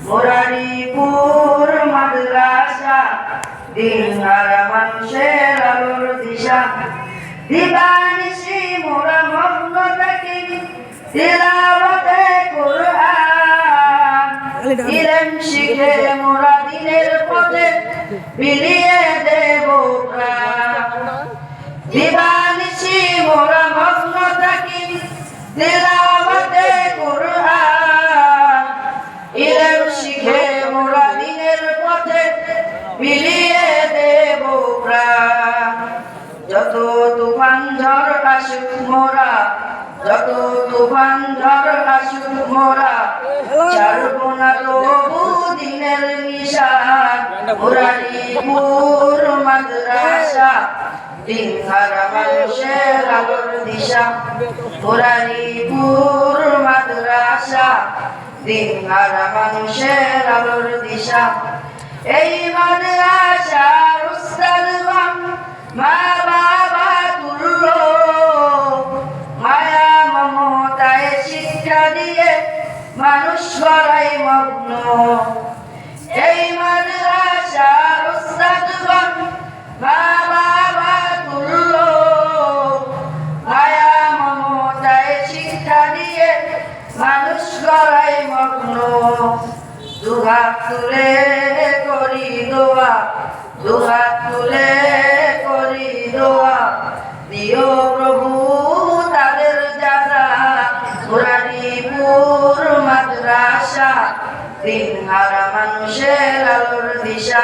মুরারিপুর মাদ্রাসা দিনহার মানুষের আলোর দিশা দিবানিশি মোরা মগ্ন থাকি তিলাওয়াতে কুরআন ইলম শিখে মোরা দিনের পথে বিলিয়ে দেব প্রাণ দিবানিশি মোরা মগ্ন থাকি তিলাওয়াতে কুরআন ইলম শিখে মোরা দিনের পথে বিলিয়ে দেব প্রাণ যত তুফান ঝড় আসুক মোরা যত তুফান ঝড় আসুক মোরা ছাড়ব না তবু দিনের নিশান মুরারিপুর মাদ্রাসা দিনহার মানুষের আলোর দিশা মুরারিপুর মাদ্রাসা দিনহার মানুষের আলোর দিশা এই মাদ্রাসার উস্তাদগণ মা বাবা তুল্য মায়া মমতায় শিক্ষা দিয়ে মানুষ গড়াই মগ্ন এই মাদ্রাসার উস্তাদগণ মা বাবা তুল্য মায়া মমতায় শিক্ষা দিয়ে মানুষ গড়াই মগ্ন দুহাত তুলে করি দোয়া দুহাত তুলে করি দোয়া দিও প্রভু তাদের যারা মুরারিপুর মাদ্রাসা দিনহার মানুষের আলোর দিশা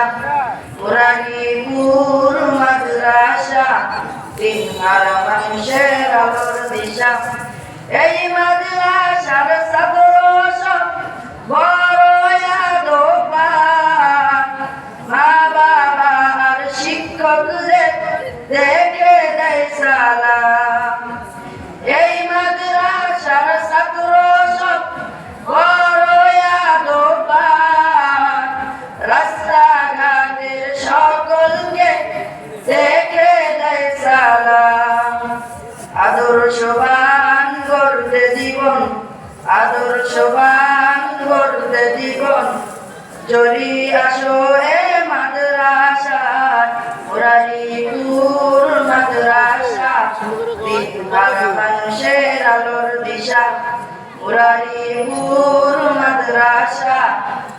মুরারিপুর মাদ্রাসা দিনহার মানুষের আলোর দিশা এই মাদ্রাসার ছাত্র সব বড় আদবান মা বাবা আর শিক্ষকদের দেখে দেয় সালাম এই মাদ্রাসার ছাত্র সব বড় আদবান রাস্তাঘাটের সকলকে দেখে দেয় সালাম আদর্শবান গড়তে জীবন আদর্শবান গড়তে জীবন চলি আসো এ মাদ্রাসা মুরারিপুর মাদ্রাসা দিনহার মানুষের আলোর দিশা মুরারিপুর মাদ্রাসা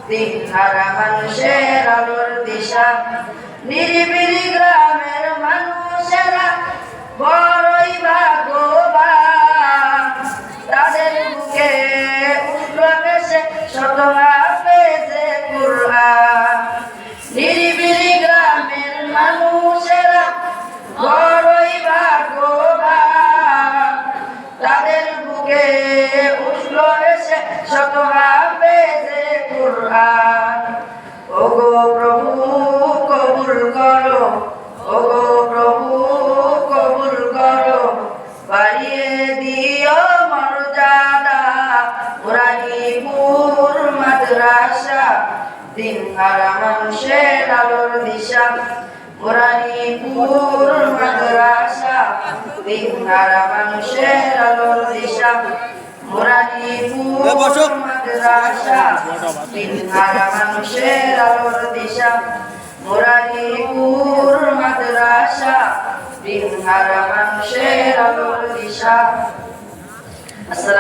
দিনহার মানুষের আলোর দিশা নিরিবিলি গ্রামের মানুষেরা বড়ই ভাগ্যবান তাদের বুকে উঠল বেশে শত হাফেজে কুরআন নিরিবিলি গ্রামের মানুষেরা বড়ই ভাগ্যবান তাদের বুকে উঠল বেশে শত হাফেজে কুরআন ওগো প্রভু কবুল করো ওগো প্রভু কবুল করো বাড়িয়ে দিও মর্যাদা মুরারিপুর মাদ্রাসা দিনহার মানুষের আলোর দিশা মুরারিপুর মাদ্রাসা দিনহার মানুষের আলোর দিশা মুরারিপুর মাদ্রাসা দিনহার মানুষের আলোর দিশা মুরারিপুর মাদ্রাসা দিনহার মানুষের আলোর দিশা।